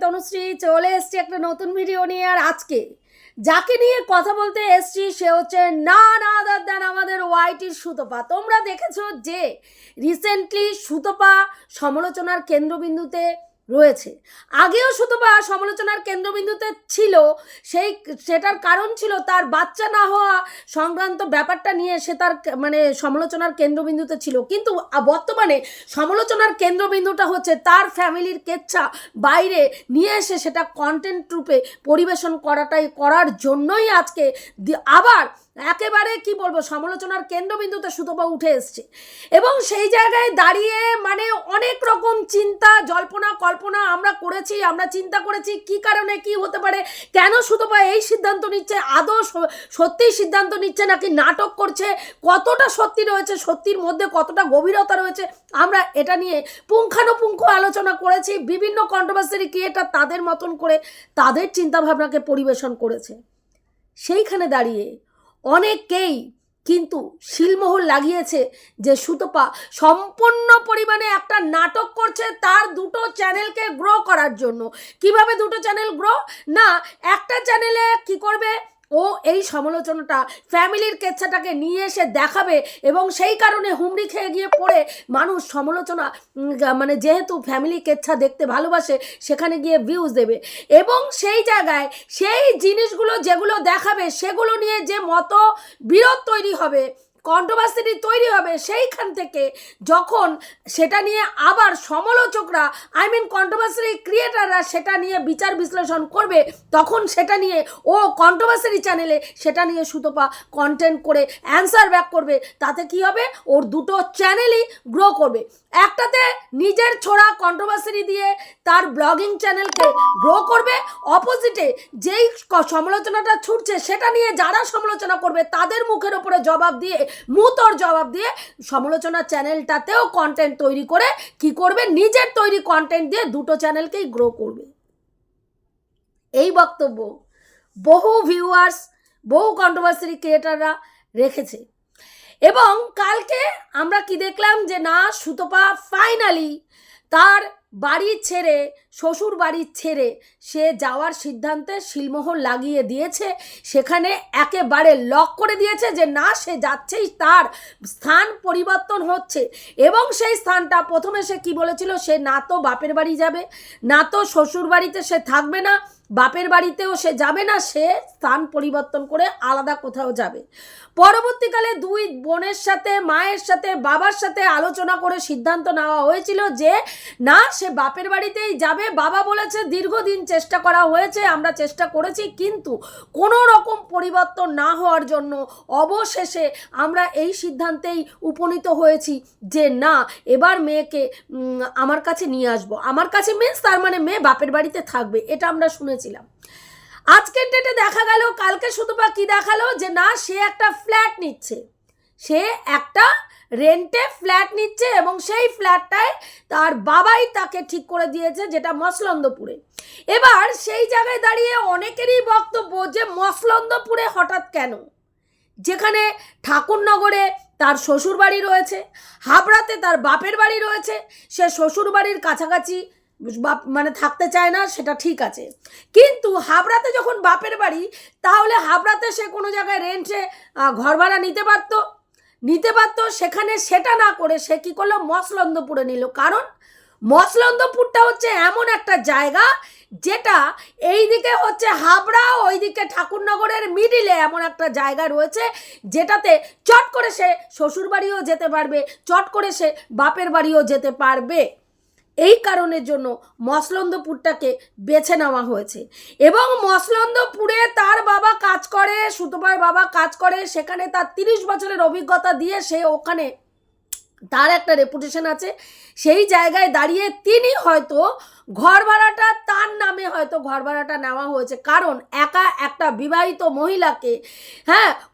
তনুশ্রী চলে এসেছি একটা নতুন ভিডিও নিয়ে। আর আজকে যাকে নিয়ে কথা বলতে এসেছি সে হচ্ছে না আদার দ্যান আমাদের ওয়াইটির সুতপা। তোমরা দেখেছো যে রিসেন্টলি সুতপা সমালোচনার কেন্দ্রবিন্দুতে রয়েছে। আগেও সুতপা সমালোচনার কেন্দ্রবিন্দুতে ছিল, সেটার কারণ ছিল তার বাচ্চা না হওয়া সংক্রান্ত ব্যাপারটা নিয়ে সে তার সমালোচনার কেন্দ্রবিন্দুতে ছিল। কিন্তু বর্তমানে সমালোচনার কেন্দ্রবিন্দুটা হচ্ছে তার ফ্যামিলির কেচ্ছা বাইরে নিয়ে এসে সেটা কন্টেন্ট রূপে পরিবেশন করার জন্যই আজকে আবার একেবারে কি বলবো সমালোচনার কেন্দ্রবিন্দুতে সুতপা উঠে এসছে। এবং সেই জায়গায় দাঁড়িয়ে অনেক রকম চিন্তা জল্পনা কল্পনা আমরা করেছি, আমরা চিন্তা করেছি কি কারণে কি হতে পারে, কেন সুতপা এই সিদ্ধান্ত নিচ্ছে, আদৌ সত্যিই সিদ্ধান্ত নিচ্ছে নাকি নাটক করছে, কতটা সত্যি রয়েছে, সত্যির মধ্যে কতটা গভীরতা রয়েছে, আমরা এটা নিয়ে পুঙ্খানুপুঙ্খ আলোচনা করেছি। বিভিন্ন কন্ট্রোভার্সি ক্রিয়েটর তাদের মতন করে তাদের চিন্তাভাবনাকে পরিবেশন করেছে। সেইখানে দাঁড়িয়ে অনেকেই কিন্তু শিলমোহর লাগিয়েছে যে সুতপা সম্পূর্ণ পরিমাণে একটা নাটক করছে তার দুটো চ্যানেলকে গ্রো করার জন্য। কিভাবে দুটো চ্যানেল গ্রো? না, একটা চ্যানেলে কি করবে, ও এই সমালোচনাটা ফ্যামিলির কেচ্ছাটাকে নিয়ে এসে দেখাবে এবং সেই কারণে হুমড়ি খেয়ে গিয়ে পড়ে মানুষ সমালোচনা যেহেতু ফ্যামিলি কেচ্ছা দেখতে ভালোবাসে সেখানে গিয়ে ভিউজ দেবে এবং সেই জায়গায় সেই জিনিসগুলো যেগুলো দেখাবে সেগুলো নিয়ে যে মত বিরোধ তৈরি হবে, কন্ট্রোভার্সি তৈরি হবে, সেইখান থেকে যখন সেটা নিয়ে আবার সমালোচকরা কন্ট্রোভার্সি ক্রিয়েটাররা সেটা নিয়ে বিচার বিশ্লেষণ করবে, তখন সেটা নিয়ে ও কন্ট্রোভার্সি চ্যানেলে সেটা নিয়ে সুতপা কন্টেন্ট করে অ্যান্সার ব্যাক করবে। তাতে কি হবে, ওর দুটো চ্যানেলই গ্রো করবে। একটাতে নিজের ছোড়া কন্ট্রোভার্সি দিয়ে তার ব্লগিং চ্যানেলকে গ্রো করবে, অপোজিটে যেই সমালোচনাটা ছুটছে সেটা নিয়ে যারা সমালোচনা করবে তাদের মুখের ওপরে জবাব দিয়ে মুতর জবাব দিয়ে সমালোচনা চ্যানেলটাতেও কন্টেন্ট তৈরি করে কি করবে, নিজের তৈরি কন্টেন্ট দিয়ে দুটো চ্যানেলকেই গ্রো করবে। এই বক্তব্য বহু ভিউয়ার্স বহু কন্ট্রোভার্সি ক্রিয়েটাররা রেখেছে। এবং কালকে আমরা কি দেখলাম যে না সুতপা ফাইনালি তার বাড়ি ছেড়ে শ্বশুর বাড়ি ছেড়ে সে যাওয়ার সিদ্ধান্তে শিলমোহর লাগিয়ে দিয়েছে। সেখানে একেবারে লক করে দিয়েছে যে না সে যাচ্ছেই, তার স্থান পরিবর্তন হচ্ছে। এবং সেই স্থানটা প্রথমে সে কি বলেছিল, সে না তো বাপের বাড়ি যাবে, না তো শ্বশুর বাড়িতে সে থাকবে না, বাপের বাড়িতেও সে যাবে না, সে স্থান পরিবর্তন করে আলাদা কোথাও যাবে। পরবর্তীকালে দুই বোনের সাথে, মায়ের সাথে, বাবার সাথে আলোচনা করে সিদ্ধান্ত নেওয়া হয়েছিল যে না সে বাপের বাড়িতেই যাবে। বাবা বলেছে দীর্ঘদিন চেষ্টা করা হয়েছে, আমরা চেষ্টা করেছি, কিন্তু কোনো রকম পরিবর্তন না হওয়ার জন্য অবশেষে আমরা এই সিদ্ধান্তেই উপনীত হয়েছি যে না এবার মেয়েকে আমার কাছে নিয়ে আসবো। আমার কাছে মিন্স তার মেয়ে বাপের বাড়িতে থাকবে, এটা আমরা শুনেছিলাম। আজকের ডেটে দেখা গেল, কালকে সুতপা কি দেখালো যে না সে একটা ফ্ল্যাট নিচ্ছে, সে একটা রেন্টে ফ্ল্যাট নিচ্ছে এবং সেই ফ্ল্যাটটায় তার বাবাই তাকে ঠিক করে দিয়েছে, যেটা মসলন্দপুরে। এবার সেই জায়গায় দাঁড়িয়ে অনেকেরই বক্তব্য যে মসলন্দপুরে হঠাৎ কেন, যেখানে ঠাকুরনগরে তার শ্বশুর বাড়ি রয়েছে, হাবড়াতে তার বাপের বাড়ি রয়েছে, সে শ্বশুর বাড়ির কাছাকাছি থাকতে চায় না, সেটা ঠিক আছে, কিন্তু হাবড়াতে যখন বাপের বাড়ি তাহলে হাবড়াতে সে কোনো জায়গায় রেন্টে ঘর ভাড়া নিতে পারতো। সেখানে সেটা না করে সে কি করলো, মসলন্দপুরে নিল। কারণ মসলন্দপুরটা হচ্ছে এমন একটা জায়গা যেটা এইদিকে হচ্ছে হাবড়া, ওইদিকে ঠাকুরনগরের মিডিলে এমন একটা জায়গা রয়েছে যেটাতে চট করে সে শ্বশুর বাড়িও যেতে পারবে, চট করে সে বাপের বাড়িও যেতে পারবে। এই কারণের জন্য মসলন্দপুরটাকে বেছে নেওয়া হয়েছে। এবং মসলন্দপুরে তার বাবা কাজ করে, সুতপার বাবা কাজ করে, সেখানে তার 30 বছরের অভিজ্ঞতা দিয়ে সে ওখানে তার একটা রেপুটেশন আছে। সেই জায়গায় দাঁড়িয়ে তিনি হয়তো ঘর ভাড়াটা তার নামে হয়তো ঘর ভাড়াটা নেওয়া হয়েছে, কারণ একা একটা বিবাহিত মহিলাকে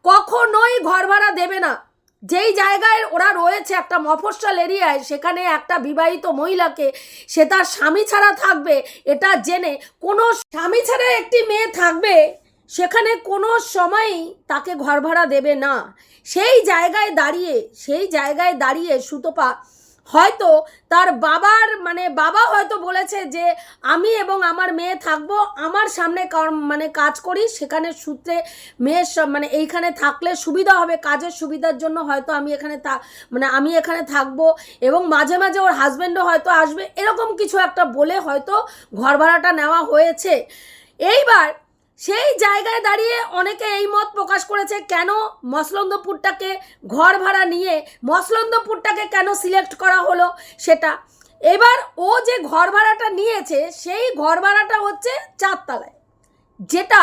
কখনোই ঘর ভাড়া দেবে না। যেই জায়গায় ওরা রয়েছে একটা মফস্বল এরিয়ায়, সেখানে একটা বিবাহিত মহিলাকে সে তার স্বামী ছাড়া থাকবে এটা জেনে, কোনো স্বামী ছাড়া একটি মেয়ে থাকবে সেখানে কোনো সময়ই তাকে ঘর ভাড়া দেবে না। সেই জায়গায় দাঁড়িয়ে সুতপা হয়তো তার বাবার বাবা হয়তো বলেছে যে আমি এবং আমার মেয়ে থাকবো, আমার সামনে কাজ করি, সেখানে সূত্রে মেয়ের এইখানে থাকলে সুবিধা হবে, কাজের সুবিধার জন্য হয়তো আমি এখানে আমি এখানে থাকবো এবং মাঝে মাঝে ওর হাজব্যান্ডও হয়তো আসবে, এরকম কিছু একটা বলে হয়তো ঘর ভাড়াটা নেওয়া হয়েছে। এইবার সেই জায়গায় দাঁড়িয়ে অনেকে এই মত প্রকাশ করেছে কেন মসলন্দপুরটাকে ঘর ভাড়া নিয়ে মসলন্দপুরটাকে কেন সিলেক্ট করা হলো সেটা। এবার ও যে ঘর ভাড়াটা নিয়েছে সেই ঘর ভাড়াটা হচ্ছে 4 তলায়, যেটা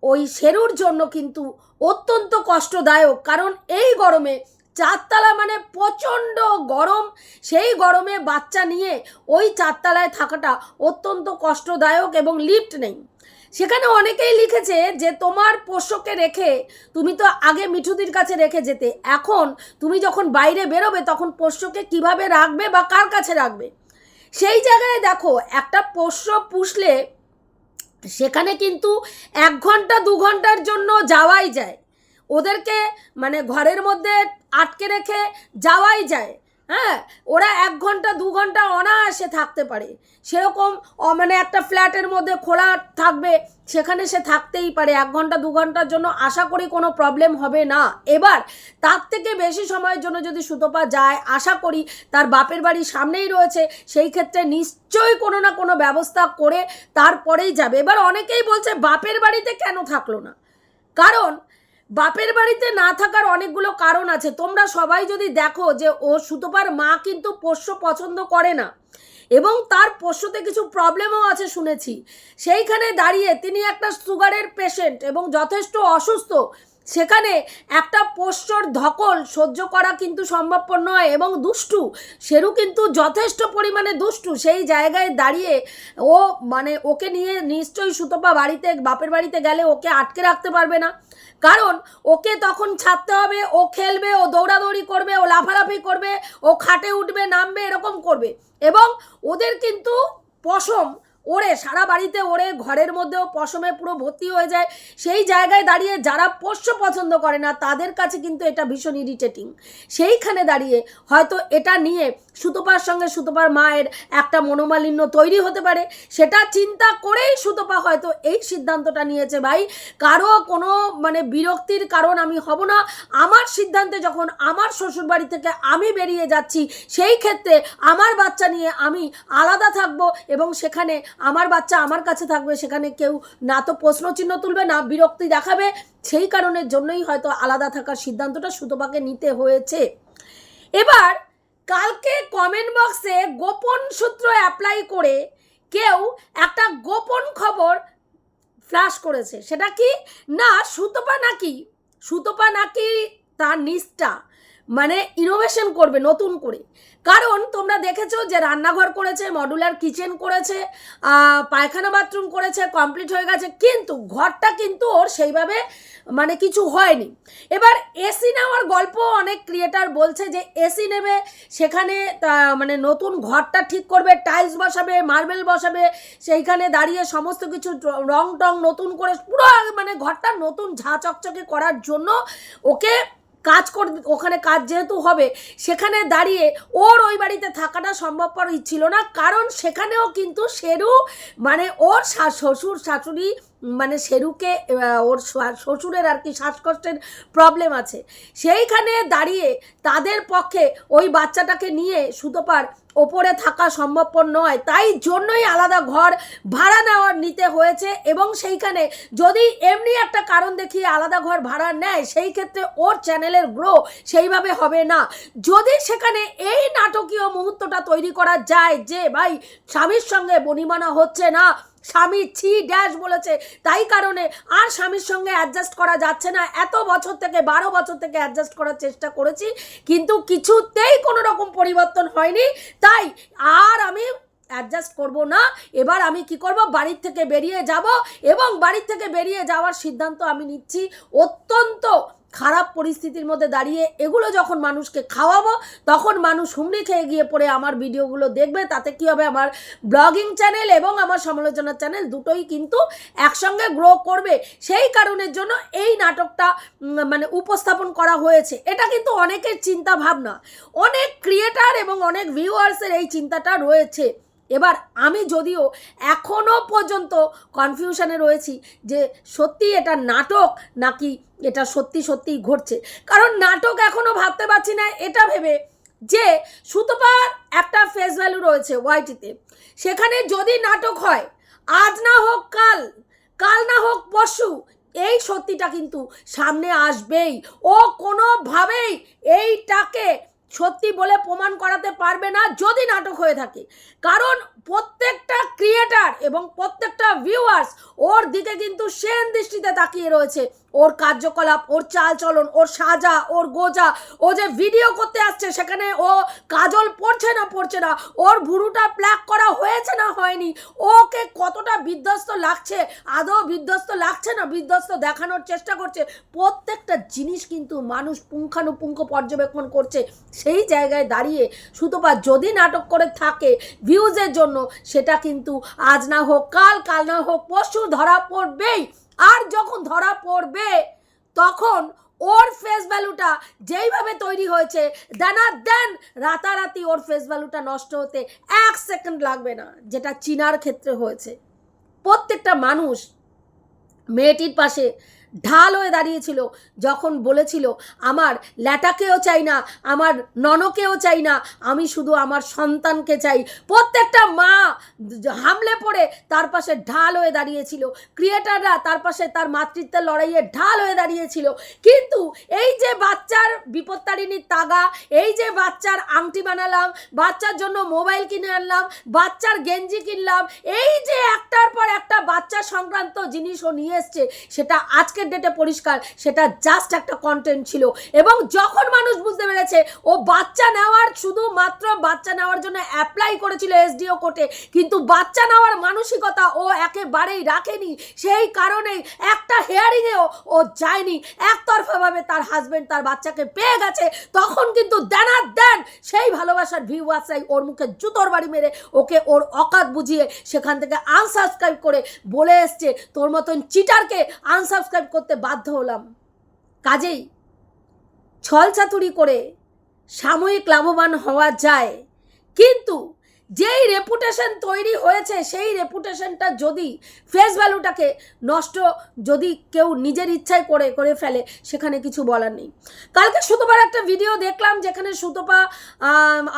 ওই শেরুর জন্য কিন্তু অত্যন্ত কষ্টদায়ক, কারণ এই গরমে 4 তলা প্রচণ্ড গরম, সেই গরমে বাচ্চা নিয়ে ওই 4 তলায় থাকাটা অত্যন্ত কষ্টদায়ক এবং লিফট নেই। সেখানে অনেকেই লিখেছে যে তোমার পোষ্যকে রেখে তুমি তো আগে মিঠুদির কাছে রেখে যেতে, এখন তুমি যখন বাইরে বেরোবে তখন পোষ্যকে কিভাবে রাখবে বা কার কাছে রাখবে। সেই জায়গায় দেখো একটা পোষ্য পুষলে সেখানে কিন্তু 1 ঘন্টা 2 ঘন্টার জন্য যাওয়াই যায়, ওদেরকে ঘরের মধ্যে আটকে রেখে যাওয়াই যায়। হ্যাঁ, ওরা 1 ঘন্টা 2 ঘন্টা অনায়াসে থাকতে পারে, সেরকম একটা ফ্ল্যাটের মধ্যে খোলা থাকবে, সেখানে সে থাকতেই পারে 1 ঘন্টা 2 ঘন্টার জন্য, আশা করি কোনো প্রবলেম হবে না। এবার তার থেকে বেশি সময়ের জন্য যদি সুতপা যায়, আশা করি তার বাপের বাড়ি সামনেই রয়েছে, সেই ক্ষেত্রে নিশ্চয়ই কোনো না কোনো ব্যবস্থা করে তারপরেই যাবে। এবার অনেকেই বলছে বাপের বাড়িতে কেন থাকলো না, কারণ বাপের বাড়িতে না থাকার অনেকগুলো কারণ আছে। তোমরা সবাই যদি দেখো যে ও সুতপার মা কিন্তু পোষ্য পছন্দ করে না এবং তার পোষ্যতে কিছু প্রবলেমও আছে শুনেছি। সেইখানে দাঁড়িয়ে তিনি একটা সুগারের পেশেন্ট এবং যথেষ্ট অসুস্থ, সেখানে একটা পোষ্যর ধকল সহ্য করা কিন্তু সম্ভবপর নয় এবং দুষ্টু, সেরু কিন্তু যথেষ্ট পরিমাণে দুষ্টু। সেই জায়গায় দাঁড়িয়ে ও ওকে নিয়ে নিশ্চয়ই সুতপা বাপের বাড়িতে গেলে ওকে আটকে রাখতে পারবে না, কারণ ওকে তখন ছাড়তে হবে, ও খেলবে, ও দৌড়াদৌড়ি করবে, ও লাফালাফি করবে, ও খাটে উঠবে নামবে, এরকম করবে এবং ওদের কিন্তু পশম ওড়ে, সারা বাড়িতে ওড়ে, ঘরের মধ্যেও পশমে পুরো ভর্তি হয়ে যায়। সেই জায়গায় দাঁড়িয়ে যারা পোষ্য পছন্দ করে না তাদের কাছে কিন্তু এটা ভীষণ ইরিটেটিং। সেইখানে দাঁড়িয়ে হয়তো এটা নিয়ে সুতপার সঙ্গে সুতপার মায়ের একটা মনোমালিন্য তৈরি হতে পারে, সেটা চিন্তা করেই সুতপা হয়তো এই সিদ্ধান্তটা নিয়েছে। ভাই, কারো কোনো বিরক্তির কারণ আমি হব না। আমার সিদ্ধান্তে যখন আমার শ্বশুর বাড়ি থেকে আমি বেরিয়ে যাচ্ছি, সেই ক্ষেত্রে আমার বাচ্চা নিয়ে আমি আলাদা থাকবো এবং সেখানে আমার বাচ্চা আমার কাছে থাকবে, সেখানে কেউ না তো প্রশ্নচিহ্ন তুলবে না বিরক্তি দেখাবে। সেই কারণের জন্যই হয়তো আলাদা থাকার সিদ্ধান্তটা সুতপাকে নিতে হয়েছে। এবার কালকে কমেন্ট বক্সে গোপন সূত্র অ্যাপ্লাই করে কেউ একটা গোপন খবর ফ্ল্যাশ করেছে। সেটা কি না, সুতপা নাকি তার নিষ্ঠা ইনোভেশন করবে নতুন করে। কারণ তোমরা দেখেছো যে রান্নাঘর করেছে, মডুলার কিচেন করেছে, পায়খানা বাথরুম করেছে, কমপ্লিট হয়ে গেছে, কিন্তু ঘরটা কিন্তু ওর সেইভাবে কিছু হয়নি। এবার এসি নেওয়ার গল্প অনেক ক্রিয়েটার বলছে যে এসি নেবে, সেখানে নতুন ঘরটা ঠিক করবে, টাইলস বসাবে, মার্বেল বসাবে, সেইখানে দাঁড়িয়ে সমস্ত কিছু রং টং নতুন করে পুরো ঘরটা নতুন ঝা চকচকে করার জন্য ওকে কাজ করবে। ওখানে কাজ যেহেতু হবে, সেখানে দাঁড়িয়ে ওর ওই বাড়িতে থাকাটা সম্ভবপর ছিল না, কারণ সেখানেও কিন্তু শেরু ওর শ্বশুর শাশুড়ি শেরুকে ওর শ্বশুরের আর কি শ্বাসকষ্টের প্রবলেম আছে। সেইখানে দাঁড়িয়ে তাদের পক্ষে ওই বাচ্চাটাকে নিয়ে সুতপার ওপরে থাকা সম্ভবপর নয়, তাই জন্যই আলাদা ঘর ভাড়া নিতে হয়েছে। এবং সেইখানে যদি এমনি একটা কারণ দেখিয়ে আলাদা ঘর ভাড়া নেয়, সেই ক্ষেত্রে ওর চ্যানেলের গ্রো সেইভাবে হবে না। যদি সেখানে এই নাটকীয় মুহূর্তটা তৈরি করা যায় যে ভাই স্বামীর সঙ্গে বনিবনা হচ্ছে না, স্বামী ছি ড্যাশ বলেছে, তাই কারণে আর স্বামীর সঙ্গে অ্যাডজাস্ট করা যাচ্ছে না, এত বছর থেকে 12 বছর থেকে অ্যাডজাস্ট করার চেষ্টা করেছি কিন্তু কিছুতেই কোনো রকম পরিবর্তন হয়নি, তাই আর আমি অ্যাডজাস্ট করব না। এবার আমি কি করব, বাড়ির থেকে বেরিয়ে যাব এবং বাড়ির থেকে বেরিয়ে যাওয়ার সিদ্ধান্ত আমি নিচ্ছি অত্যন্ত খারাপ পরিস্থিতির মধ্যে দাঁড়িয়ে এগুলো যখন মানুষকে খাওয়াবো তখন মানুষ হুমড়ি খেয়ে গিয়ে পড়ে আমার ভিডিওগুলো দেখবে। তাতে কি হবে, আমার ব্লগিং চ্যানেল এবং আমার সমালোচনার চ্যানেল দুটোই কিন্তু একসঙ্গে গ্রো করবে। সেই কারণের জন্য এই নাটকটা মানে উপস্থাপন করা হয়েছে। এটা কিন্তু অনেকের চিন্তা ভাবনা, অনেক ক্রিয়েটার এবং অনেক ভিউয়ার্সের এই চিন্তাটা রয়েছে। এবার আমি যদিও এখনও পর্যন্ত কনফিউশনে রয়েছি যে সত্যি এটা নাটক নাকি এটা সত্যি সত্যিই ঘটছে। কারণ নাটক এখনও ভাবতে পারছি না এটা ভেবে যে সুতপার একটা ফেস ভ্যালু রয়েছে ওয়াইটিতে, সেখানে যদি নাটক হয় আজ না হোক কাল, কাল না হোক পরশু, এই সত্যিটা কিন্তু সামনে আসবেই। ও কোনোভাবেই এইটাকে সত্যি বলে প্রমাণ করাতে পারবে না যদি নাটক হয়ে থাকে। কারণ প্রত্যেকটা ক্রিয়েটার এবং প্রত্যেকটা ভিউয়ার্স ওর দিকে কিন্তু সেন দৃষ্টিতে তাকিয়ে রয়েছে। ওর কার্যকলাপ, ওর চালচলন, ওর সাজা, ওর গোজা, ও যে ভিডিও করতে আসছে সেখানে ও কাজল পড়ছে না, ওর ভুরুটা প্ল্যাক করা হয়েছে না হয়নি, ওকে কতটা বিধ্বস্ত লাগছে, আদৌ বিধ্বস্ত লাগছে না বিধ্বস্ত দেখানোর চেষ্টা করছে, প্রত্যেকটা জিনিস কিন্তু মানুষ পুঙ্খানুপুঙ্খ পর্যবেক্ষণ করছে। সেই জায়গায় দাঁড়িয়ে সুতপা যদি নাটক করে থাকে ভিউজের জন্য, সেটা কিন্তু আজ না হোক কাল, কাল না হোক পরশু ধরা পড়বেই। আর যখন ধরা পড়বে তখন ওর ফেস ভ্যালুটা যেইভাবে তৈরি হয়েছে দেন রাতারাতি ওর ফেস ভ্যালুটা নষ্ট হতে 1 সেকেন্ড লাগবে না, যেটা চীনার ক্ষেত্রে হয়েছে। প্রত্যেকটা মানুষ মেয়েটির পাশে ঢাল হয়ে দাঁড়িয়েছিল যখন বলেছিল আমার ল্যাটাকেও চাই না, আমার ননকেও চাই না, আমি শুধু আমার সন্তানকে চাই। প্রত্যেকটা মা হামলে পড়ে তার পাশে ঢাল হয়ে দাঁড়িয়েছিল, ক্রিয়েটাররা তার পাশে তার মাতৃত্বের লড়াইয়ে ঢাল হয়ে দাঁড়িয়েছিল। কিন্তু এই যে বাচ্চার বিপত্তারিণীর তাগা, এই যে বাচ্চার আংটি বানালাম, বাচ্চার জন্য মোবাইল কিনে আনলাম, বাচ্চার গেঞ্জি কিনলাম, এই যে একটার পর একটা বাচ্চা সংক্রান্ত জিনিস ও নিয়ে এসছে, সেটা আজকে ডেটে পরিষ্কার সেটা জাস্ট একটা কন্টেন্ট ছিল। এবং যখন মানুষ বুঝতে পেরেছে ও বাচ্চা নেওয়ার, শুধুমাত্র বাচ্চা নেওয়ার জন্য অ্যাপ্লাই করেছিল এসডিও কোর্টে, কিন্তু বাচ্চা নেওয়ার মানসিকতা ও একেবারেই রাখেনি, সেই কারণেই একটা হেয়ারিংয়েও ও যায়নি, একতরফাভাবে তার হাজবেন্ড তার বাচ্চাকে পেয়ে গেছে। তখন কিন্তু দেন সেই ভালোবাসার ভিউয়ার্সরাই ওর মুখে জুতোর বাড়ি মেরে ওকে ওর অকাত বুঝিয়ে সেখান থেকে আনসাবস্ক্রাইব করে বলে এসছে তোর মতন চিটারকে আনসাবস্ক্রাইব করতে বাধ্য হলাম। কাজেই ছলচাতুরি করে সাময়িক লাভবান হওয়া যায়, কিন্তু যেই রেপুটেশন তৈরি হয়েছে সেই রেপুটেশনটা যদি ফেস ভ্যালুটাকে নষ্ট যদি কেউ নিজের ইচ্ছায় করে ফেলে, সেখানে কিছু বলার নেই। কালকে সুতপার একটা ভিডিও দেখলাম যেখানে সুতপা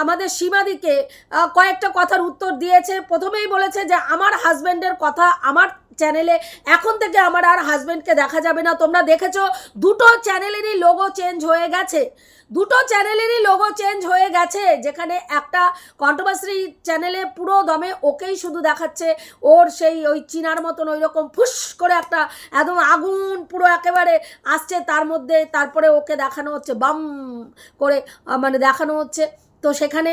আমাদের সীমাদিকে কয়েকটা কথার উত্তর দিয়েছে। প্রথমেই বলেছে যে আমার হাজব্যান্ডের কথা আমার চ্যানেলে এখন থেকে আমার আর হাজব্যান্ডকে দেখা যাবে না। তোমরা দেখেছো দুটো চ্যানেলেরই লোগো চেঞ্জ হয়ে গেছে, যেখানে একটা কন্ট্রোভার্সি চ্যানেলে পুরো দমে ওকেই শুধু দেখাচ্ছে, ওর সেই ওই চীনার মতন ওই রকম ফুস করে একটা একদম আগুন পুরো একেবারে আসছে তার মধ্যে, তারপরে ওকে দেখানো হচ্ছে বাম করে মানে দেখানো হচ্ছে। তো সেখানে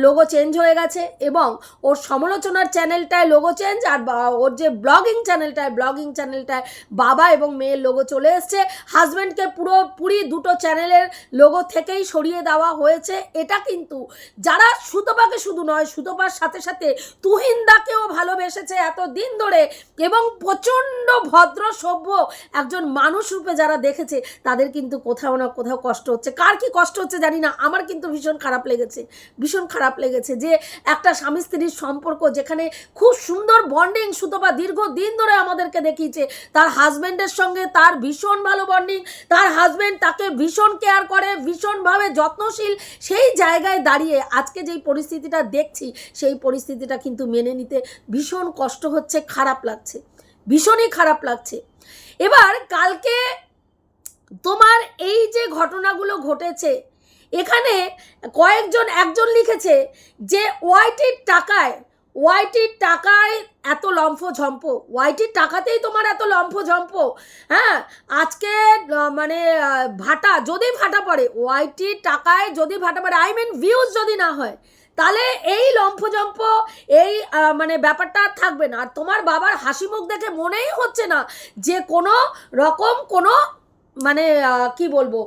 লোগো চেঞ্জ হয়ে গেছে এবং ওর সমালোচনার চ্যানেলটায় লোগো চেঞ্জ, আর ওর যে ব্লগিং চ্যানেলটায় বাবা এবং মেয়ের লোগো চলে এসছে। হাজব্যান্ডকে পুরোপুরি দুটো চ্যানেলের লোগো থেকেই সরিয়ে দেওয়া হয়েছে। এটা কিন্তু যারা সুতপাকে শুধু নয়, সুতপার সাথে সাথে তুহিনদাকেও ভালোবেসেছে এত দিন ধরে এবং প্রচণ্ড ভদ্র সভ্য একজন মানুষ রূপে যারা দেখেছে, তাদের কিন্তু কোথাও না কোথাও কষ্ট হচ্ছে। কার কি কষ্ট হচ্ছে জানি না, আমার কিন্তু ভীষণ খারাপ লেগেছে যে একটা স্বামী স্ত্রীর সম্পর্ক যেখানে খুব সুন্দর বন্ডিং সুতপা দীর্ঘদিন ধরে আমাদেরকে দেখিয়েছে, তার হাজব্যান্ডের সঙ্গে তার ভীষণ ভালো বন্ডিং, তার হাজব্যান্ড তাকে ভীষণ কেয়ার করে, ভীষণভাবে যত্নশীল। সেই জায়গায় দাঁড়িয়ে আজকে যেই পরিস্থিতিটা দেখছি, সেই পরিস্থিতিটা কিন্তু মেনে নিতে ভীষণ কষ্ট হচ্ছে, ভীষণই খারাপ লাগছে। এবার কালকে তোমার এই যে ঘটনাগুলো ঘটেছে, এখানে একজন লিখেছে যে ওয়াইটির টাকায় এত লম্ফঝম্প, ওয়াইটির টাকাতেই তোমার এত লম্ফঝম্প। হ্যাঁ, আজকে মানে যদি ভাটা পড়ে, ওয়াইটির টাকায় যদি ভাটা পড়ে, ভিউজ যদি না হয়, তাহলে এই লম্ফজম্প এই মানে ব্যাপারটা থাকবে না। আর তোমার বাবার হাসি মুখ দেখে মনেই হচ্ছে না যে কোনো রকম কোনো মানে কি বলবো,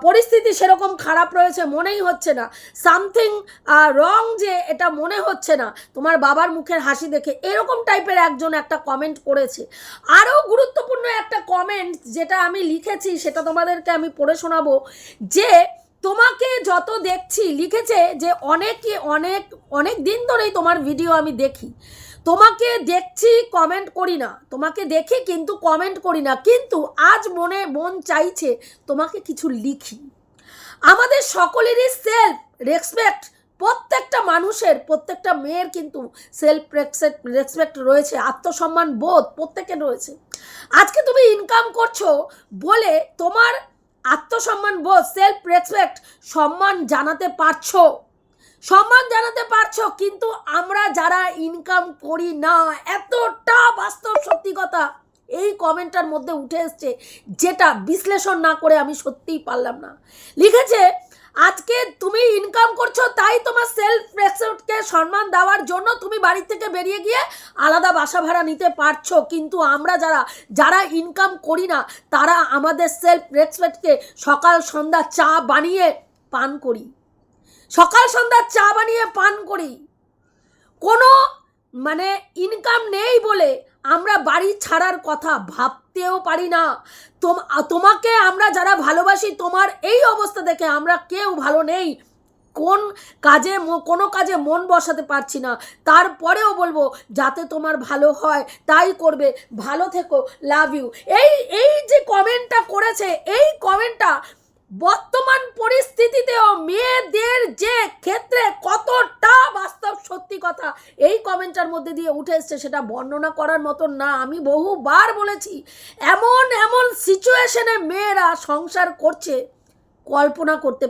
পরিস্থিতি সেরকম খারাপ রয়েছে মনেই হচ্ছে না, সামথিং রং যে এটা মনে হচ্ছে না তোমার বাবার মুখের হাসি দেখে, এরকম টাইপের একজন একটা কমেন্ট করেছে। আরও গুরুত্বপূর্ণ একটা কমেন্ট যেটা আমি লিখেছি সেটা তোমাদেরকে আমি পড়ে শোনাবো, যে তোমাকে যত দেখছি, লিখেছে যে অনেক দিন ধরেই তোমার ভিডিও আমি দেখি, তোমাকে দেখছি কমেন্ট করি না, তোমাকে দেখি কিন্তু কমেন্ট করি না, কিন্তু আজ মন চাইছে তোমাকে কিছু লিখি। আমাদের সকলেরই সেলফ রেসপেক্ট, প্রত্যেকটা মানুষের, প্রত্যেকটা মেয়ের কিন্তু সেলফ রেসপেক্ট রয়েছে, আত্মসম্মান বোধ প্রত্যেকের রয়েছে। আজকে তুমি ইনকাম করছো বলে তোমার আত্মসম্মান বোধ, সেলফ রেসপেক্ট, সম্মান জানাতে পারছো, কিন্তু আমরা যারা ইনকাম করি না, এতটা বাস্তব সত্যি কথা এই কমেন্টটার মধ্যে উঠে এসছে, যেটা বিশ্লেষণ না করে আমি সত্যিই পারলাম না। লিখেছে, আজকে তুমি ইনকাম করছো তাই তোমার সেলফ রেসপেক্টকে সম্মান দেওয়ার জন্য তুমি বাড়ি থেকে বেরিয়ে গিয়ে আলাদা বাসা ভাড়া নিতে পারছো, কিন্তু আমরা যারা ইনকাম করি না তারা আমাদের সেলফ রেসপেক্টকে সকাল সন্ধ্যা চা বানিয়ে পান করি, কোনো মানে ইনকাম নেই বলে আমরা বাড়ি ছাড়ার কথা ভাবতেও পারি না। তোমাকে আমরা যারা ভালোবাসি, তোমার এই অবস্থা দেখে আমরা কেউ ভালো নেই, কোনো কাজে মন বসাতে পারছি না, তারপরেও বলবো যাতে তোমার ভালো হয় তাই করবে, ভালো থেকো, লাভ ইউ। এই যে কমেন্টটা করেছে, এই কমেন্টটা বর্তমান পরিস্থিতিতেও মেয়েদের যে ক্ষেত্রে কতটা বাস্তব সত্যি কথা এই কমেন্টটার মধ্যে দিয়ে উঠে এসছে সেটা বর্ণনা করার মতন না। আমি বহুবার বলেছি, এমন সিচুয়েশনে মেয়েরা সংসার করছে কল্পনা করতে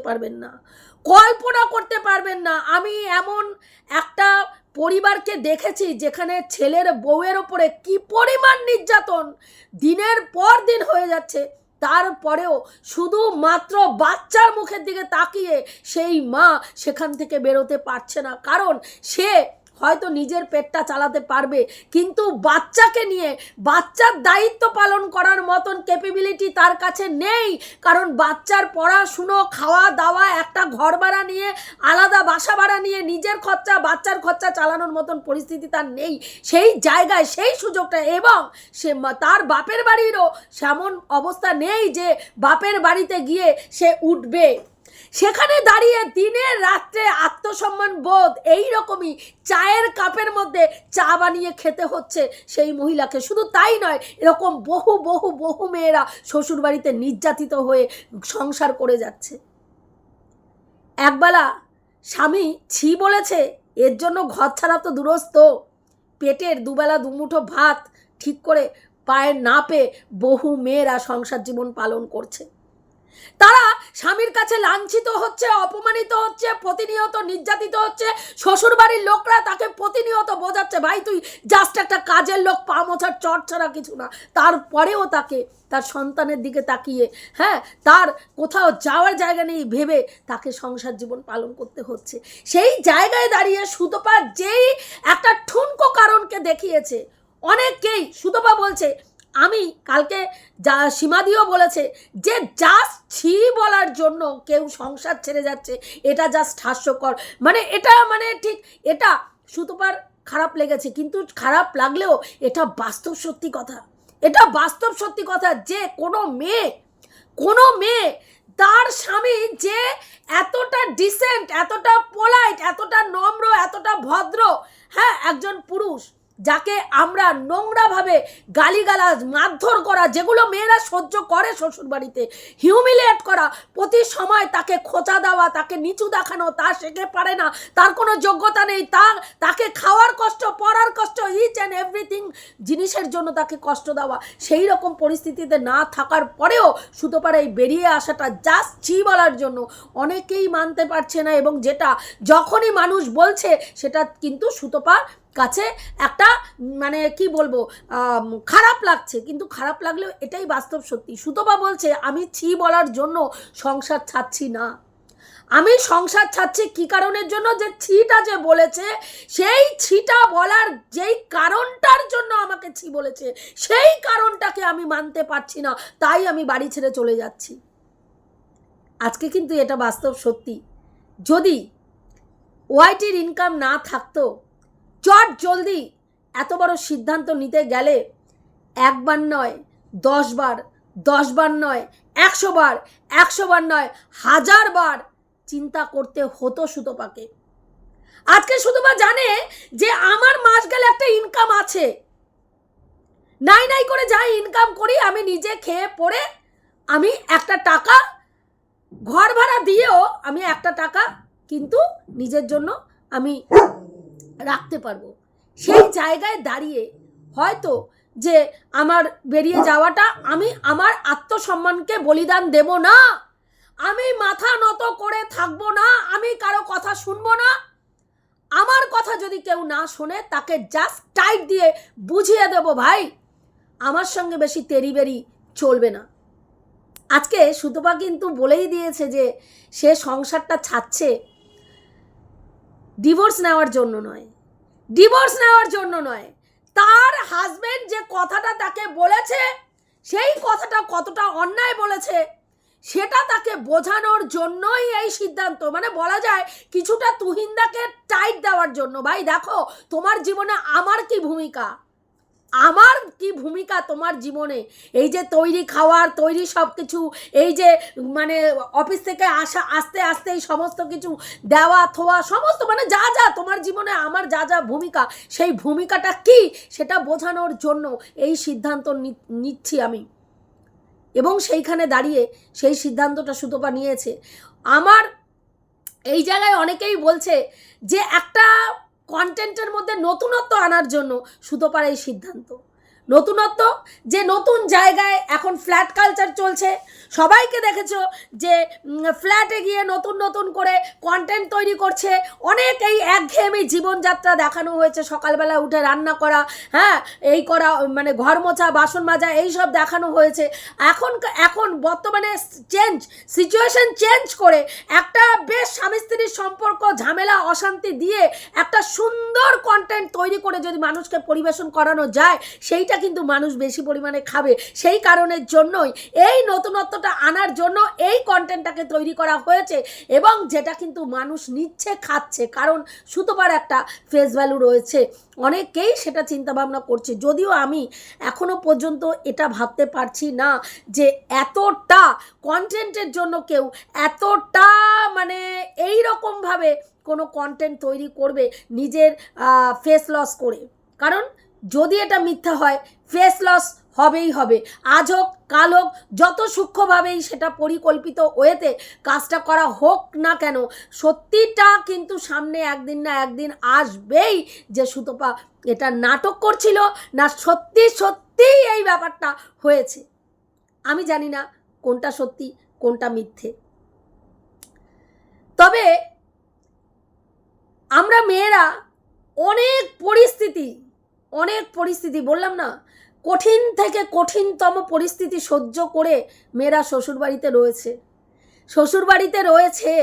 পারবেন না। আমি এমন একটা পরিবারকে দেখেছি যেখানে ছেলের বউয়ের ওপরে কি পরিমাণ নির্যাতন দিনের পর দিন হয়ে যাচ্ছে, তারপরেও শুধুমাত্র বাচ্চার মুখের দিকে তাকিয়ে সেই মা সেখান থেকে বেরোতে পারছে না, কারণ সে হয়তো নিজের পেটটা চালাতে পারবে, কিন্তু বাচ্চাকে নিয়ে বাচ্চার দায়িত্ব পালন করার মতন ক্যাপাবিলিটি তার কাছে নেই, কারণ বাচ্চার পড়াশুনো, খাওয়া দাওয়া, একটা ঘর ভাড়া নিয়ে, আলাদা বাসা ভাড়া নিয়ে নিজের খরচা, বাচ্চার খরচা চালানোর মতন পরিস্থিতি তার নেই, সেই জায়গায় সেই সুযোগটা, এবং সে তার বাপের বাড়িরও সেমন অবস্থা নেই যে বাপের বাড়িতে গিয়ে সে উঠবে। সেখানে দাঁড়িয়ে দিনের রাত্রে আত্মসম্মান বোধ এই রকমই চায়ের কাপের মধ্যে চা বানিয়ে খেতে হচ্ছে সেই মহিলাকে। শুধু তাই নয়, এরকম বহু মেয়েরা শ্বশুরবাড়িতে নির্যাতিত হয়ে সংসার করে যাচ্ছে। একবেলা স্বামী ছি বলেছে, এর জন্য ঘর ছাড়া তো দূরস্থ, পেটের দুবেলা দুমুঠো ভাত ঠিক করে পায়ে না পেয়ে বহু মেয়েরা সংসার জীবন পালন করছে। তারা স্বামীর কাছে লাঞ্ছিত হচ্ছে, অপমানিত হচ্ছে, প্রতিনিয়ত নির্যাতিত হচ্ছে, শ্বশুরবাড়ির লোকরা তাকে প্রতিনিয়ত বোঝাচ্ছে, ভাই তুই জাস্ট একটা কাজের লোক, পা মোছার চট ছাড়া কিছু না, তারপরেও তাকে তার সন্তানের দিকে তাকিয়ে, তার কোথাও যাওয়ার জায়গা নেই ভেবে তাকে সংসার জীবন পালন করতে হচ্ছে। সেই জায়গায় দাঁড়িয়ে সুতপা যেই একটা ঠুনকো কারণকে দেখিয়েছে, অনেকেই সুতপা বলছে, আমি কালকে সীমাদিও বলেছে যে জাস্ট ছি বলার জন্য কেউ সংসার ছেড়ে যাচ্ছে, এটা জাস্ট হাস্যকর, ঠিক এটা সুতপার খারাপ লেগেছে, কিন্তু খারাপ লাগলেও এটা বাস্তব সত্যি কথা যে কোনো মেয়ে তার স্বামী যে এতটা ডিসেন্ট, এতটা পোলাইট, এতটা নম্র, এতটা ভদ্র, একজন পুরুষ যাকে আমরা নোংরাভাবে গালিগালাজ, মারধর করা, যেগুলো মেয়েরা সহ্য করে শ্বশুরবাড়িতে, হিউমিলিয়েট করা, প্রতি সময় তাকে খোঁচা দেওয়া, তাকে নিচু দেখানো, তা শেখে পারে না, তার কোনো যোগ্যতা নেই, তাকে খাওয়ার কষ্ট, পড়ার কষ্ট, ইচ অ্যান্ড এভরিথিং জিনিসের জন্য তাকে কষ্ট দেওয়া, সেই রকম পরিস্থিতিতে না থাকার পরেও সুতপার এই বেরিয়ে আসাটা জাস্ট ছি বলার জন্য অনেকেই মানতে পারছে না, এবং যেটা যখনই মানুষ বলছে সেটা কিন্তু সুতপার কাছে একটা কি বলবো, খারাপ লাগছে, কিন্তু খারাপ লাগলেও এটাই বাস্তব সত্যি। সুতপা বলছে, আমি ছি বলার জন্য সংসার ছাড়ছি না, আমি সংসার ছাড়ছি কি কারণের জন্য, যে ছিটা যে বলেছে, সেই ছিটা বলার যেই কারণটার জন্য আমাকে ছি বলেছে, সেই কারণটাকে আমি মানতে পারছি না, তাই আমি বাড়ি ছেড়ে চলে যাচ্ছি। আজকে কিন্তু এটা বাস্তব সত্যি। যদি ওয়াইটির ইনকাম না থাকতো, চট জলদি এত বড় সিদ্ধান্ত নিতে গেলে একবার নয় 10 বার, 10 বার নয় 100 বার, 100 বার নয় 1000 বার চিন্তা করতে হতো সুতপাকে। আজকে সুতপা জানে যে আমার মাস গেলে একটা ইনকাম আছে, নাই নাই করে যাই ইনকাম করি, আমি নিজে খেয়ে পড়ে আমি একটা টাকা ঘর ভাড়া দিয়েও আমি একটা টাকা কিন্তু নিজের জন্য আমি রাখতে পারবো। সেই জায়গায় দাঁড়িয়ে হয়তো যে আমার বেরিয়ে যাওয়াটা, আমি আমার আত্মসম্মানকে বলিদান দেব না, আমি মাথা নত করে থাকবো না, আমি কারো কথা শুনবো না। আমার কথা যদি কেউ না শোনে তাকে জাস্ট টাইট দিয়ে বুঝিয়ে দেব, ভাই আমার সঙ্গে বেশি তেড়িবেড়ি চলবে না। আজকে সুতপা কিন্তু বলেই দিয়েছে যে সে সংসারটা ছাড়ছে ডিভোর্স নেওয়ার জন্য নয়, ডিভোর্স নেওয়ার জন্য নয়, তার হাজবেন্ড যে কথাটা তাকে বলেছে, সেই কথাটা কতটা অন্যায় বলেছে সেটা তাকে বোঝানোর জন্যই এই সিদ্ধান্ত। মানে বলা যায় কিছুটা তুহিনদাকে টাইট দেওয়ার জন্য। ভাই দেখো, তোমার জীবনে আমার কি ভূমিকা, আমার কি ভূমিকা তোমার জীবনে, এই যে তৈরি খাওয়ার, তৈরি সব কিছু, এই যে মানে অফিস থেকে আসা আসতে আসতে এই সমস্ত কিছু দেওয়া থোয়া সমস্ত, মানে যা যা তোমার জীবনে আমার যা যা ভূমিকা, সেই ভূমিকাটা কি সেটা বোঝানোর জন্য এই সিদ্ধান্ত নিচ্ছি আমি। এবং সেইখানে দাঁড়িয়ে সেই সিদ্ধান্তটা সুতপা নিয়েছে। আমার এই জায়গায় অনেকেই বলছে যে একটা কন্টেন্টের মধ্যে নতুনত্ব আনার জন্য সুতপার এই সিদ্ধান্ত। নতুনত্ব, যে নতুন জায়গায় এখন ফ্ল্যাট কালচার চলছে, সবাইকে দেখেছো যে ফ্ল্যাটে গিয়ে নতুন নতুন করে কন্টেন্ট তৈরি করছে, অনেক এই একঘেয়েমি জীবনযাত্রা দেখানো হয়েছে, সকালবেলা উঠে রান্না করা, হ্যাঁ এই করা, মানে ঘর মোছা বাসন মাজা এইসব দেখানো হয়েছে। এখন বর্তমানে সিচুয়েশন চেঞ্জ করে একটা বেশ স্বামী স্ত্রীর সম্পর্ক ঝামেলা অশান্তি দিয়ে একটা সুন্দর কন্টেন্ট তৈরি করে যদি মানুষকে পরিবেশন করানো যায়, সেইটা কিন্তু মানুষ বেশি পরিমাণে খাবে। সেই কারণের জন্যই এই নতুনত্বটা আনার জন্য এই কন্টেন্টটাকে তৈরি করা হয়েছে, এবং যেটা কিন্তু মানুষ নিচ্ছে খাচ্ছে, কারণ সুতপার একটা ফেস ভ্যালু রয়েছে। অনেকেই সেটা চিন্তা ভাবনা করছে, যদিও আমি এখনো পর্যন্ত এটা ভাবতে পারছি না যে এতটা কন্টেন্টের জন্য কেউ এতটা মানে এই রকমভাবে কোনো কন্টেন্ট তৈরি করবে নিজের ফেস লস করে। কারণ যদি এটা মিথ্যা হয়, ফেস লস হবেই হবে। আজ হোক কাল হোক, যত সূক্ষ্মভাবেই সেটা পরিকল্পিত ওয়েতে কাজটা করা হোক না কেন, সত্যিটা কিন্তু সামনে একদিন না একদিন আসবেই যে সুতপা এটা নাটক করছিল না সত্যি সত্যিই এই ব্যাপারটা হয়েছে। আমি জানি না কোনটা সত্যি কোনটা মিথ্যে। তবে আমরা মেয়েরা অনেক পরিস্থিতি বললাম না, কঠিন থেকে কঠিনতম পরিস্থিতি সহ্য করে মেয়েরা শ্বশুরবাড়িতে রয়েছে।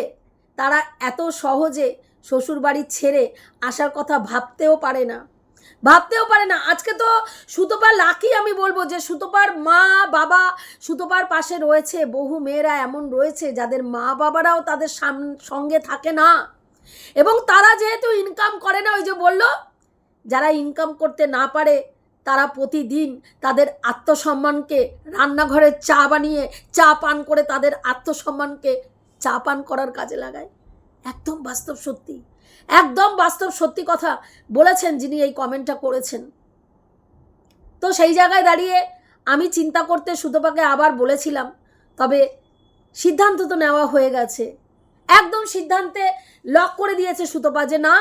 তারা এত সহজে শ্বশুরবাড়ি ছেড়ে আসার কথা ভাবতেও পারে না। আজকে তো সুতপা লাকি, আমি বলবো যে সুতপার মা বাবা সুতপার পাশে রয়েছে। বহু মেয়েরা এমন রয়েছে যাদের মা বাবারাও তাদের সঙ্গে থাকে না, এবং তারা যেহেতু ইনকাম করে না, ওই যে বললো, যারা ইনকাম করতে না পারে তারা প্রতিদিন তাদের আত্মসম্মানকে রান্নাঘরে চা বানিয়ে চা পান করে তাদের আত্মসম্মানকে চা পান করার কাজে লাগায়। একদম বাস্তব সত্যি কথা বলেছেন যিনি এই কমেন্টটা করেছেন। তো সেই জায়গায় দাঁড়িয়ে আমি চিন্তা করতে সুতপাকে আবার বলেছিলাম, তবে সিদ্ধান্ত তো নেওয়া হয়ে গেছে। একদম সিদ্ধান্তে লক করে দিয়েছে সুতপা যে না,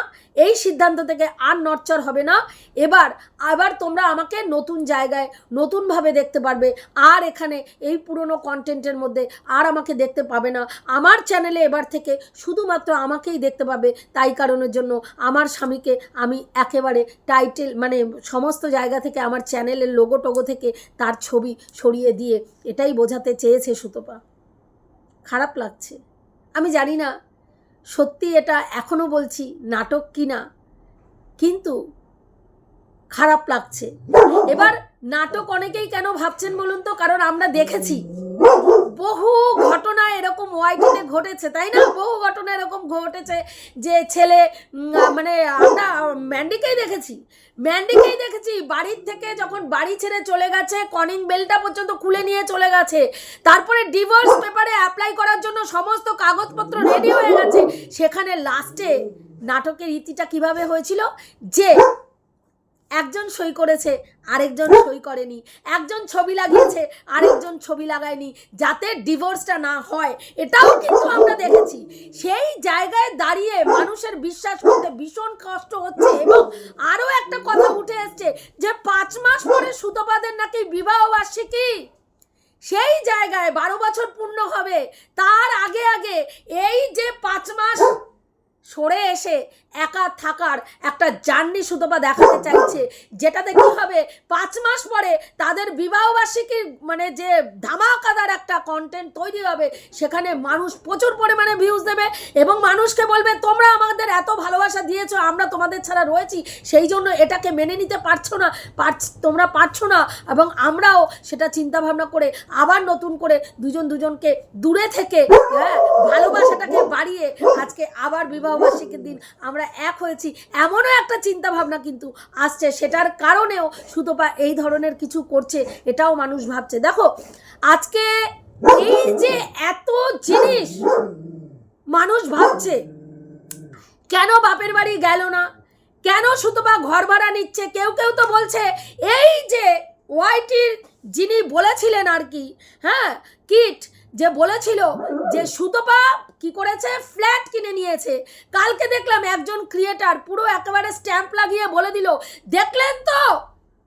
এই সিদ্ধান্ত থেকে আর নড়চড় হবে না। এবার তোমরা আমাকে নতুন জায়গায় নতুনভাবে দেখতে পারবে, আর এখানে এই পুরনো কন্টেন্টের মধ্যে আর আমাকে দেখতে পাবে না। আমার চ্যানেলে এবার থেকে শুধুমাত্র আমাকেই দেখতে পাবে। তাই কারণের জন্য আমার স্বামীকে আমি একেবারে টাইটেল মানে সমস্ত জায়গা থেকে আমার চ্যানেলের লোগো টোগো থেকে তার ছবি সরিয়ে দিয়ে এটাই বোঝাতে চেয়েছে সুতপা। খারাপ লাগছে, আমি জানি না সত্যি এটা এখনও বলছি নাটক কিনা, কিন্তু খারাপ লাগছে। এবার নাটক অনেকেই কেন ভাবছেন বলুন তো, কারণ আমরা দেখেছি বহু ঘটনা এরকম ওয়াইটিতে ঘটেছে, তাই না? বহু ঘটনা এরকম ঘটেছে যে ছেলে মানে আমরা ম্যান্ডিকেই দেখেছি বাড়ির থেকে যখন বাড়ি ছেড়ে চলে গেছে, কলিং বেলটা পর্যন্ত খুলে নিয়ে চলে গেছে, তারপরে ডিভোর্স পেপারে অ্যাপ্লাই করার জন্য সমস্ত কাগজপত্র রেডি হয়ে গেছে, সেখানে লাস্টে নাটকের ইতিটা কিভাবে হয়েছিল যে একজন সই করেছে আরেকজন সই করেনি, একজন ছবি লাগিয়েছে আরেকজন ছবি লাগায়নি, যাতে ডিভোর্সটা না হয়, এটাও কিন্তু আমরা দেখেছি। সেই জায়গায় দাঁড়িয়ে মানুষের বিশ্বাস করতে ভীষণ কষ্ট হচ্ছে। এবং আরও একটা কথা উঠে এসছে যে 5 মাস পরে সুতপাদের নাকি বিবাহ বার্ষিকী, সেই জায়গায় 12 বছর পূর্ণ হবে, তার আগে আগে এই যে 5 মাস সরে এসে একা থাকার একটা জার্নি সুতপা দেখাতে চাইছে, যেটাতে কি হবে 5 মাস পরে তাদের বিবাহবার্ষিকীর মানে যে ধামাকাদার একটা কন্টেন্ট তৈরি হবে, সেখানে মানুষ প্রচুর পরিমাণে ভিউজ দেবে এবং মানুষকে বলবে তোমরা আমাদের এত ভালোবাসা দিয়েছো, আমরা তোমাদের ছাড়া রয়েছি, সেই জন্য এটাকে মেনে নিতে তোমরা পারছো না। এবং আমরাও সেটা চিন্তা ভাবনা করে আবার নতুন করে দুজনকে দূরে থেকে ভালোবাসাটাকে বাড়িয়ে আজকে আবার বিবাহবার্ষিকীর দিন আমরা এক হয়েছি, এমনও একটা চিন্তা ভাবনা কিন্তু আসছে। সেটার কারণেও সুতপা এই ধরনের কিছু করছে, এটাও মানুষ ভাবছে। দেখো আজকে এই যে এত জিনিস মানুষ ভাবছে, কেন বাপের বাড়ি গেল না, কেন সুতপা ঘর ভাড়া নিচ্ছে, কেউ তো বলছে এই যে ওয়াইটির যিনি বলেছিলেন আর কি, কিট যে বলেছিল যে সুতপা কি করেছে, ফ্ল্যাট কিনে নিয়েছে, কালকে দেখলাম একজন ক্রিয়েটার পুরো একেবারে স্ট্যাম্প লাগিয়ে বলে দিল, দেখলেন তো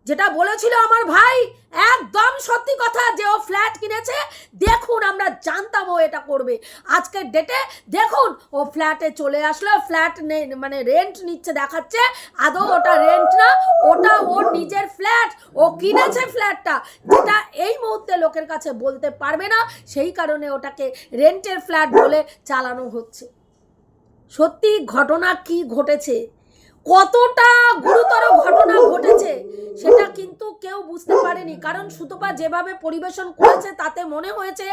যেটা বলেছিল আমার ভাই, একদম সত্যি কথা যে ও ফ্ল্যাট কিনেছে, দেখুন আমরা জানতাম ও এটা করবে। আজকের ডেটে দেখুন ও ফ্ল্যাটে চলে আসলো, ফ্ল্যাট মানে রেন্ট নিচ্ছে দেখাচ্ছে, আদৌ ওটা রেন্ট না, ওটা ওর নিজের ফ্ল্যাট, ও কিনেছে ফ্ল্যাটটা, যেটা এই মুহূর্তে লোকের কাছে বলতে পারবে না, সেই কারণে ওটাকে রেন্টের ফ্ল্যাট বলে চালানো হচ্ছে। সত্যি ঘটনা কি ঘটেছে, কতটা গুরুতর ঘটনা ঘটেছে সেটা কিন্তু কেউ বুঝতে পারেনি। কারণ সুতপা যেভাবে পরিবেশন করেছে তাতে মনে হয়েছে,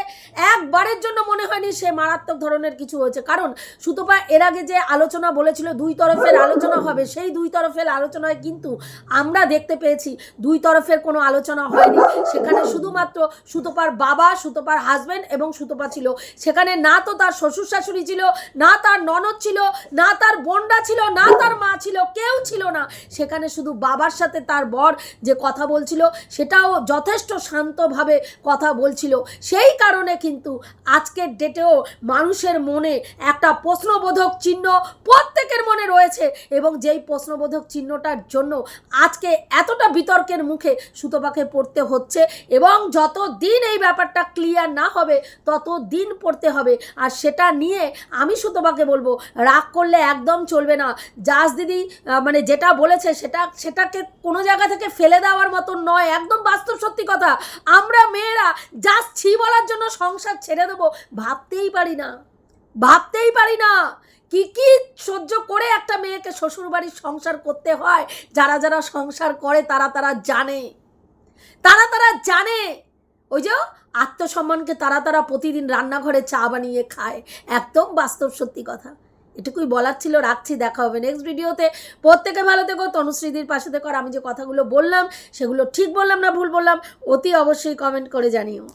একবারের জন্য মনে হয়নি সে মারাত্মক ধরনের কিছু হয়েছে। কারণ সুতপা এর আগে যে আলোচনা বলেছিল 2 তরফের আলোচনা হবে, সেই 2 তরফের আলোচনায় কিন্তু আমরা দেখতে পেয়েছি 2 তরফের কোনো আলোচনা হয়নি। সেখানে শুধুমাত্র সুতপার বাবা, সুতপার হাজব্যান্ড এবং সুতপা ছিল। সেখানে না তো তার শ্বশুর শাশুড়ি ছিল, না তার ননদ ছিল, না তার বোনরা ছিল, না তার মা ছিল, কেউ ছিল না। সেখানে শুধু বাবার সাথে তার বর যে কথা বলছিল, সেটাও যথেষ্ট শান্তভাবে কথা বলছিল। সেই কারণে কিন্তু আজকের ডেটেও মানুষের মনে একটা প্রশ্নবোধক চিহ্ন প্রত্যেকের মনে রয়েছে, এবং যেই প্রশ্নবোধক চিহ্নটার জন্য আজকে এতটা বিতর্কের মুখে সুতপাকে পড়তে হচ্ছে। এবং যত দিন এই ব্যাপারটা ক্লিয়ার না হবে তত দিন পড়তে হবে। আর সেটা নিয়ে আমি সুতপাকে বলবো, রাগ করলে একদম চলবে না। জাজ দিদি মানে যেটা বলেছে সেটাকে কোনো জায়গা থেকে ফেলে দেওয়ার মতো নয়, একদম বাস্তব সত্যি কথা। আমরা মেয়েরা জাস্ট ছি বলার জন্য সংসার ছেড়ে দেবো ভাবতেই পারি না। কি সহ্য করে একটা মেয়েকে শ্বশুরবাড়ির সংসার করতে হয়, যারা সংসার করে তারা জানে। ওই যে আত্মসম্মানকে তারা প্রতিদিন রান্নাঘরে চা বানিয়ে খায়, একদম বাস্তব সত্যি কথা। এটুকুই বলার ছিল, রাখছি, দেখা হবে নেক্সট ভিডিওতে। প্রত্যেকে ভালো থেকো, তনুশ্রীদির পাশে থেকো। আর আমি যে কথাগুলো বললাম সেগুলো ঠিক বললাম না ভুল বললাম অতি অবশ্যই কমেন্ট করে জানিও।